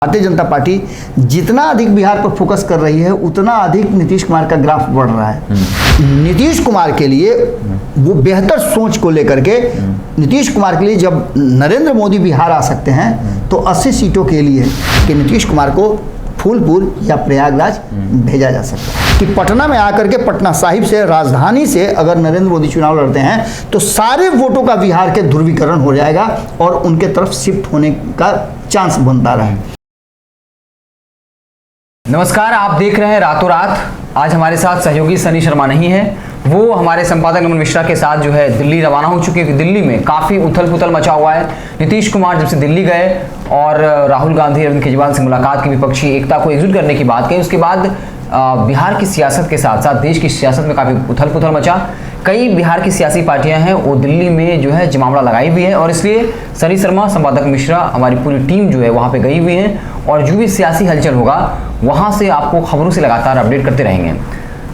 Bharatiya Janata party जितना अधिक बिहार पर फोकस कर रही है उतना अधिक नीतीश कुमार का ग्राफ बढ़ रहा है। नीतीश कुमार के लिए वो बेहतर सोच को लेकर के नीतीश कुमार के लिए जब नरेंद्र मोदी बिहार आ सकते हैं तो 80 सीटों के लिए कि नीतीश कुमार को फूलपुर या प्रयागराज भेजा जा सकता है कि पटना में आकर के पटना साहिब से राजधानी से अगर नरेंद्र मोदी चुनाव लड़ते हैं तो सारे वोटों का बिहार के ध्रुवीकरण हो जाएगा और उनके तरफ शिफ्ट होने का चांस बनता रहे। नमस्कार, आप देख रहे हैं रातों रात। आज हमारे साथ सहयोगी सनी शर्मा नहीं है, वो हमारे संपादक नमन मिश्रा के साथ जो है दिल्ली रवाना हो चुके हैं। दिल्ली में काफ़ी उथल पुथल मचा हुआ है। नीतीश कुमार जब से दिल्ली गए और राहुल गांधी अरविंद केजरीवाल से मुलाकात की, विपक्षी एकता को एकजुट करने की बात कही, उसके बाद बिहार की सियासत के साथ साथ देश की सियासत में काफ़ी उथल पुथल मचा। कई बिहार की सियासी पार्टियां हैं वो दिल्ली में जो है जमावड़ा लगाई हुई है और इसलिए सनी शर्मा, संपादक मिश्रा, हमारी पूरी टीम जो है वहाँ पे गई हुई है और जो भी सियासी हलचल होगा वहाँ से आपको खबरों से लगातार अपडेट करते रहेंगे।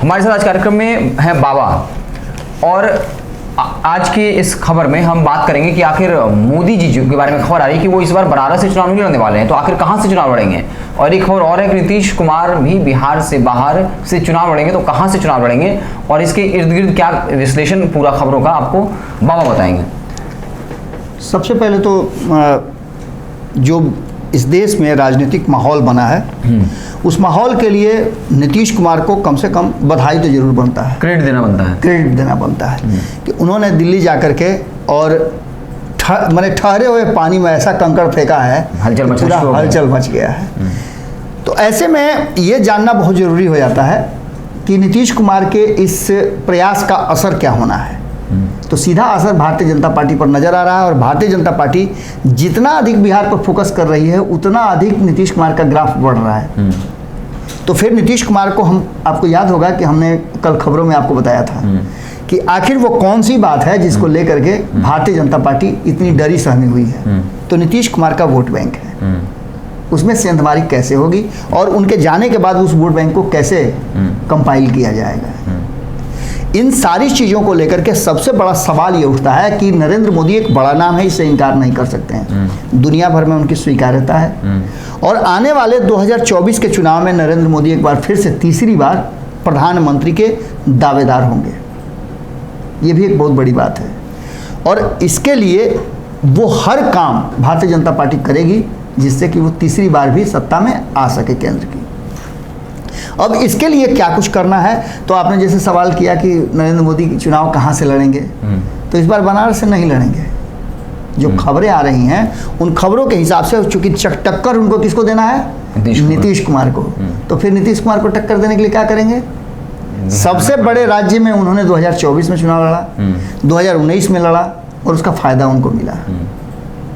हमारे साथ आज कार्यक्रम में है बाबा और आज के इस खबर में हम बात करेंगे कि आखिर मोदी जी के बारे में खबर आ रही है कि वो इस बार बनारस से चुनाव नहीं लड़ने वाले हैं, तो आखिर कहां से चुनाव लड़ेंगे। और एक खबर और है कि नीतीश कुमार भी बिहार से बाहर से चुनाव लड़ेंगे, तो कहां से चुनाव लड़ेंगे और इसके इर्द गिर्द क्या विश्लेषण पूरा खबरों का आपको बाबा बताएंगे। सबसे पहले तो जो इस देश में राजनीतिक माहौल बना है उस माहौल के लिए नीतीश कुमार को कम से कम बधाई तो जरूर बनता है, क्रेडिट देना बनता है कि उन्होंने दिल्ली जाकर के और मैंने ठहरे हुए पानी में ऐसा कंकड़ फेंका है, हलचल मच गया है। तो ऐसे में ये जानना बहुत ज़रूरी हो जाता है कि नीतीश कुमार के इस प्रयास का असर क्या होना है। तो सीधा असर भारतीय जनता पार्टी पर नजर आ रहा है और भारतीय जनता पार्टी जितना अधिक बिहार पर फोकस कर रही है उतना अधिक नीतीश कुमार का ग्राफ बढ़ रहा है। तो फिर नीतीश कुमार को हम, आपको याद होगा कि हमने कल खबरों में आपको बताया था कि आखिर वो कौन सी बात है जिसको लेकर के भारतीय जनता पार्टी इतनी डरी सहमी हुई है। तो नीतीश कुमार का वोट बैंक है, उसमें सेंधमारी कैसे होगी और उनके जाने के बाद उस वोट बैंक को कैसे कंपाइल किया जाएगा। इन सारी चीज़ों को लेकर के सबसे बड़ा सवाल ये उठता है कि नरेंद्र मोदी एक बड़ा नाम है, इससे इनकार नहीं कर सकते हैं, दुनिया भर में उनकी स्वीकार्यता है और आने वाले 2024 के चुनाव में नरेंद्र मोदी एक बार फिर से तीसरी बार प्रधानमंत्री के दावेदार होंगे। ये भी एक बहुत बड़ी बात है और इसके लिए वो हर काम भारतीय जनता पार्टी करेगी जिससे कि वो तीसरी बार भी सत्ता में आ सके केंद्र की। अब इसके लिए क्या कुछ करना है, तो आपने जैसे सवाल किया कि नरेंद्र मोदी चुनाव कहाँ से लड़ेंगे, तो इस बार बनारस से नहीं लड़ेंगे। जो खबरें आ रही हैं उन खबरों के हिसाब से चूंकि टक्कर उनको किसको देना है, नीतीश कुमार को, तो फिर नीतीश कुमार को टक्कर देने के लिए क्या करेंगे। सबसे बड़े राज्य में उन्होंने 2024 में चुनाव लड़ा, 2019 में लड़ा और उसका फायदा उनको मिला।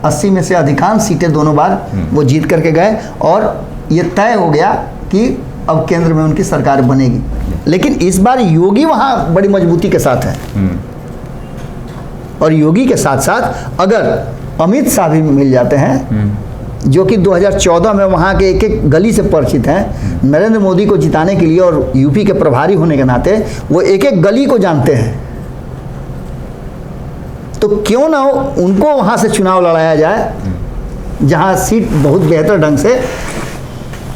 80 में से अधिकांश सीटें दोनों बार वो जीत करके गए और ये तय हो गया कि अब केंद्र में उनकी सरकार बनेगी। लेकिन इस बार योगी वहाँ बड़ी मजबूती के साथ है और योगी के साथ साथ अगर अमित शाह भी मिल जाते हैं जो कि 2014 में वहाँ के एक एक गली से परिचित हैं, नरेंद्र मोदी को जिताने के लिए और यूपी के प्रभारी होने के नाते वो एक एक गली को जानते हैं, तो क्यों ना उनको वहाँ से चुनाव लड़ाया जाए जहाँ सीट बहुत बेहतर ढंग से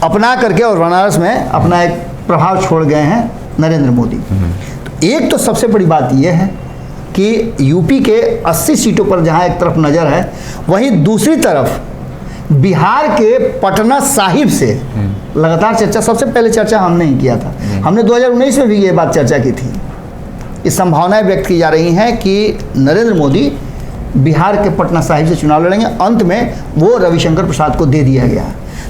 अपना करके और बनारस में अपना एक प्रभाव छोड़ गए हैं नरेंद्र मोदी। तो एक तो सबसे बड़ी बात यह है कि यूपी के 80 सीटों पर जहां एक तरफ नज़र है, वहीं दूसरी तरफ बिहार के पटना साहिब से लगातार चर्चा, सबसे पहले चर्चा हमने ही किया था, हमने 2019 में भी ये बात चर्चा की थी। ये संभावनाएं व्यक्त की जा रही हैं कि नरेंद्र मोदी बिहार के पटना साहिब से चुनाव लड़ेंगे। अंत में वो रविशंकर प्रसाद को दे दिया गया,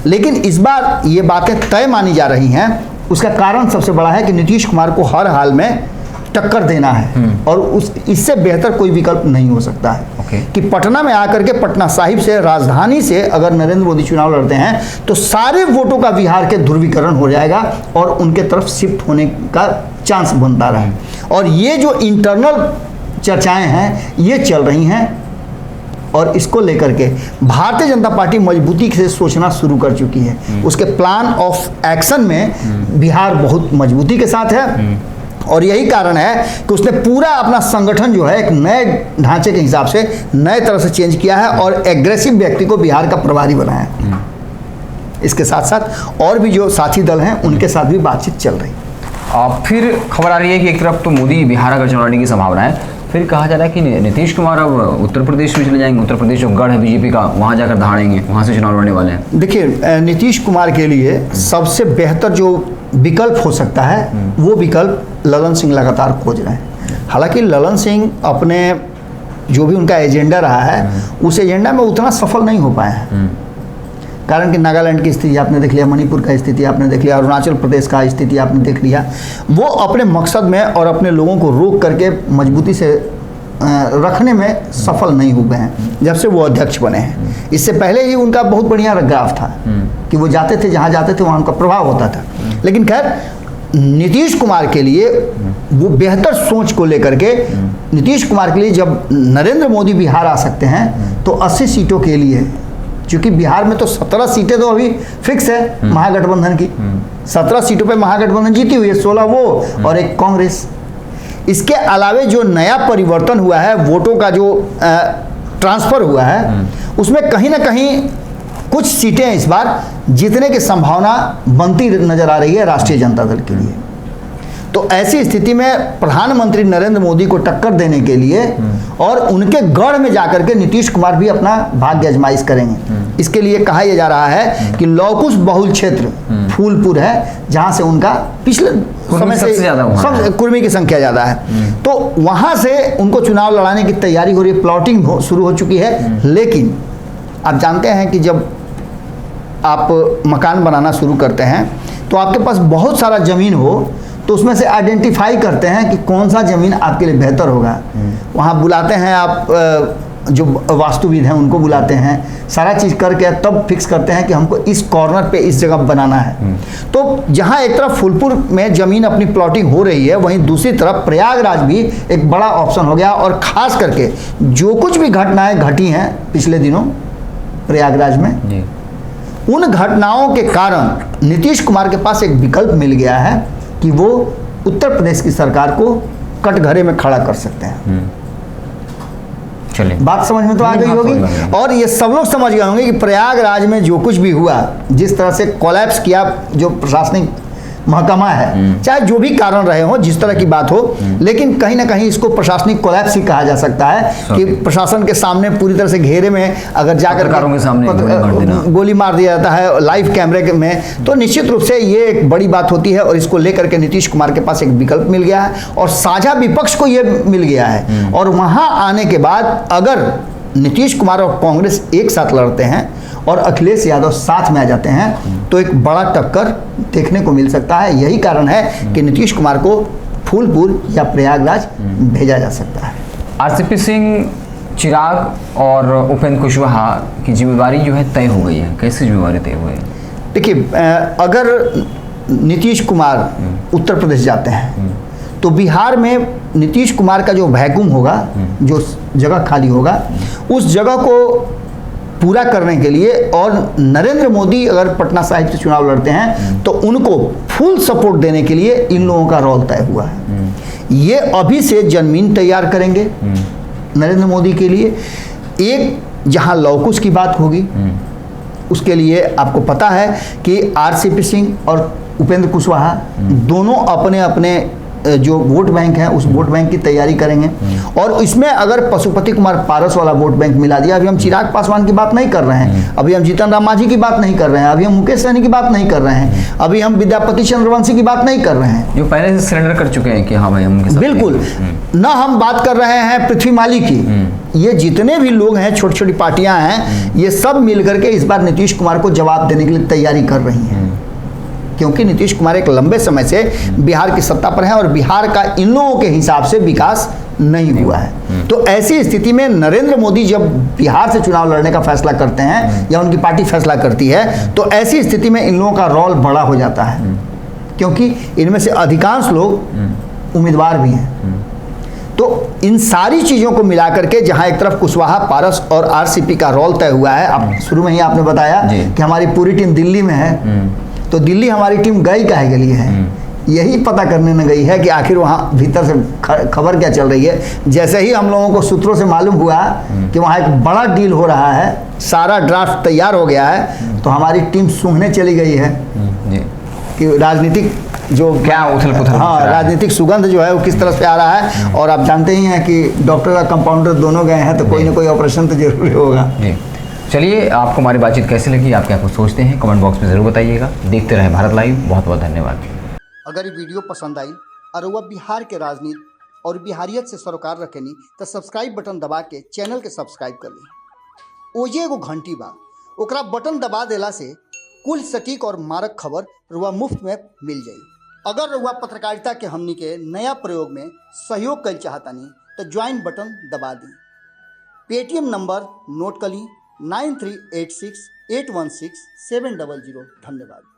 लेकिन इस बार ये बातें तय मानी जा रही हैं। उसका कारण सबसे बड़ा है कि नीतीश कुमार को हर हाल में टक्कर देना है और इससे बेहतर कोई विकल्प नहीं हो सकता है कि पटना में आकर के पटना साहिब से राजधानी से अगर नरेंद्र मोदी चुनाव लड़ते हैं तो सारे वोटों का बिहार के ध्रुवीकरण हो जाएगा और उनके तरफ शिफ्ट होने का चांस बनता रहे। और ये जो इंटरनल चर्चाएं हैं ये चल रही हैं और इसको लेकर के भारतीय जनता पार्टी मजबूती से सोचना शुरू कर चुकी है। उसके प्लान ऑफ एक्शन में बिहार बहुत मजबूती के साथ है और यही कारण है कि उसने पूरा अपना संगठन जो है एक नए ढांचे के हिसाब से नए तरह से चेंज किया है और एग्रेसिव व्यक्ति को बिहार का प्रभारी बनाया। इसके साथ साथ और भी जो साथी दल हैं उनके साथ भी बातचीत चल रही। फिर खबर आ रही है कि एक तरफ तो मोदी बिहार आकर चुनाव लड़ने की संभावना है, फिर कहा जा रहा है कि नीतीश कुमार अब उत्तर प्रदेश में चले जाएंगे, उत्तर प्रदेश जो गढ़ है बीजेपी का वहाँ जाकर दहाड़ेंगे, वहाँ से चुनाव लड़ने वाले हैं। देखिए, नीतीश कुमार के लिए सबसे बेहतर जो विकल्प हो सकता है वो विकल्प ललन सिंह लगातार खोज रहे हैं। हालांकि ललन सिंह अपने जो भी उनका एजेंडा रहा है उस एजेंडा में उतना सफल नहीं हो पाए हैं। कारण कि नागालैंड की स्थिति आपने देख लिया, मणिपुर का स्थिति आपने देख लिया, अरुणाचल प्रदेश का स्थिति आपने देख लिया। वो अपने मकसद में और अपने लोगों को रोक करके मजबूती से रखने में सफल नहीं हो गए हैं जब से वो अध्यक्ष बने हैं। इससे पहले ही उनका बहुत बढ़िया ग्राफ था कि वो जाते थे, जहाँ जाते थे वहाँ उनका प्रभाव होता था। लेकिन खैर, नीतीश कुमार के लिए वो बेहतर सोच को लेकर के, नीतीश कुमार के लिए जब नरेंद्र मोदी बिहार आ सकते हैं तो 80 सीटों के लिए, क्योंकि बिहार में तो 17 सीटें तो अभी फिक्स है महागठबंधन की, 17 सीटों पे महागठबंधन जीती हुई है, 16 वो और एक कांग्रेस। इसके अलावे जो नया परिवर्तन हुआ है, वोटों का जो ट्रांसफर हुआ है, उसमें कहीं ना कहीं कुछ सीटें इस बार जीतने की संभावना बनती नजर आ रही है राष्ट्रीय जनता दल के लिए। तो ऐसी स्थिति में प्रधानमंत्री नरेंद्र मोदी को टक्कर देने के लिए और उनके गढ़ में जाकर के नीतीश कुमार भी अपना भाग्य आजमाइश करेंगे। इसके लिए कहा यह जा रहा है कि लौकुश बहुल क्षेत्र फूलपुर है, जहां से उनका पिछले समय से सब कुर्मी की संख्या ज़्यादा है, तो वहां से उनको चुनाव लड़ाने की तैयारी हो रही है, प्लॉटिंग शुरू हो चुकी है। लेकिन आप जानते हैं कि जब आप मकान बनाना शुरू करते हैं तो आपके पास बहुत सारा ज़मीन हो तो उसमें से आइडेंटिफाई करते हैं कि कौन सा ज़मीन आपके लिए बेहतर होगा। वहाँ बुलाते हैं आप जो वास्तुविद हैं उनको बुलाते हैं, सारा चीज़ करके तब फिक्स करते हैं कि हमको इस कॉर्नर पे इस जगह बनाना है। तो जहाँ एक तरफ फूलपुर में ज़मीन अपनी प्लॉटिंग हो रही है, वहीं दूसरी तरफ प्रयागराज भी एक बड़ा ऑप्शन हो गया। और ख़ास करके जो कुछ भी घटनाएँ घटी हैं पिछले दिनों प्रयागराज में, उन घटनाओं के कारण नीतीश कुमार के पास एक विकल्प मिल गया है कि वो उत्तर प्रदेश की सरकार को कटघरे में खड़ा कर सकते हैं। चलिए, बात समझ में तो आ गई होगी। और ये सब लोग समझ गए होंगे कि प्रयागराज में जो कुछ भी हुआ, जिस तरह से कोलैप्स किया जो प्रशासनिक महकमा है, चाहे जो भी कारण रहे हो, जिस तरह की बात हो, लेकिन कहीं ना कहीं इसको प्रशासनिक कोलैप्स ही कहा जा सकता है कि प्रशासन के सामने पूरी तरह से घेरे में अगर जाकर के सामने गोली मार दिया जाता है लाइव कैमरे में, तो निश्चित रूप से ये एक बड़ी बात होती है। और इसको लेकर के नीतीश कुमार के पास एक विकल्प मिल गया है और साझा विपक्ष को ये मिल गया है। और वहाँ आने के बाद अगर नीतीश कुमार और कांग्रेस एक साथ लड़ते हैं और अखिलेश यादव साथ में आ जाते हैं तो एक बड़ा टक्कर देखने को मिल सकता है। यही कारण है कि नीतीश कुमार को फूलपुर या प्रयागराज भेजा जा सकता है। आरसीपी सिंह, चिराग और उपेंद्र कुशवाहा की जिम्मेवारी जो है तय हो गई है। कैसी जिम्मेवारी तय हुई है? देखिए, अगर नीतीश कुमार उत्तर प्रदेश जाते हैं तो बिहार में नीतीश कुमार का जो वैक्यूम होगा, जो जगह खाली होगा, उस जगह को पूरा करने के लिए, और नरेंद्र मोदी अगर पटना साहिब से चुनाव लड़ते हैं तो उनको फुल सपोर्ट देने के लिए इन लोगों का रोल तय हुआ है। ये अभी से जमीन तैयार करेंगे नरेंद्र मोदी के लिए। एक जहां लौकुश की बात होगी, उसके लिए आपको पता है कि आरसीपी सिंह और उपेंद्र कुशवाहा दोनों अपने अपने जो वोट बैंक है उस वोट बैंक की तैयारी करेंगे। और इसमें अगर पशुपति कुमार पारस वाला वोट बैंक मिला दिया, अभी हम चिराग पासवान की बात नहीं कर रहे हैं, अभी हम जीतन राम मांझी की बात नहीं कर रहे हैं, अभी हम मुकेश सहनी की बात नहीं कर रहे हैं, अभी हम विद्यापति चंद्रवंशी की बात नहीं कर रहे हैं, जो पहले से सरेंडर कर चुके हैं कि हाँ भाई हम बिल्कुल ना, हम बात कर रहे हैं पृथ्वी माली की। ये जितने भी लोग हैं, छोटी छोटी पार्टियां हैं, ये सब मिलकर के इस बार नीतीश कुमार को जवाब देने के लिए तैयारी कर रही हैं। क्योंकि नीतीश कुमार एक लंबे समय से बिहार की सत्ता पर है और बिहार का इन लोगों के हिसाब से विकास नहीं हुआ है। तो ऐसी स्थिति में नरेंद्र मोदी जब बिहार से चुनाव लड़ने का फैसला करते हैं या उनकी पार्टी फैसला करती है, तो ऐसी स्थिति में इन लोगों का रोल बड़ा हो जाता है, क्योंकि इनमें से अधिकांश लोग उम्मीदवार भी हैं। तो इन सारी चीज़ों को मिलाकर के जहां एक तरफ कुशवाहा, पारस और आरसीपी का रोल तय हुआ है, अब शुरू में ही आपने बताया कि हमारी पूरी टीम दिल्ली में है, तो दिल्ली हमारी टीम गई काहे के लिए है यही पता करने न गई है कि आखिर वहाँ भीतर से खबर क्या चल रही है। जैसे ही हम लोगों को सूत्रों से मालूम हुआ कि वहाँ एक बड़ा डील हो रहा है, सारा ड्राफ्ट तैयार हो गया है, तो हमारी टीम सूंघने चली गई है जी कि राजनीतिक जो क्या उथल पुथल, हाँ, राजनीतिक सुगंध जो है वो किस तरह से आ रहा है। और आप जानते ही हैं कि डॉक्टर का कंपाउंडर दोनों गए हैं, तो कोई ना कोई ऑपरेशन तो जरूरी होगा। जी चलिए, आपको हमारी बातचीत कैसी लगी, आप क्या कुछ सोचते हैं, कमेंट बॉक्स में ज़रूर बताइएगा। देखते रहें भारत लाइव। बहुत बहुत धन्यवाद। अगर ये वीडियो पसंद आई और वह बिहार के राजनीति और बिहारियत से सरोकार रखेनी तो सब्सक्राइब बटन दबा के चैनल के सब्सक्राइब कर ली। ओजे एगो घंटी बा, ओकरा बटन दबा देला से कुल सटीक और मारक खबर रुआ मुफ्त में मिल जाई। अगर रुआ पत्रकारिता के हमनी के नया प्रयोग में सहयोग कर चाहतानी तो ज्वाइन बटन दबा दी। पेटीएम नंबर नोट कर ली 9386816700। धन्यवाद।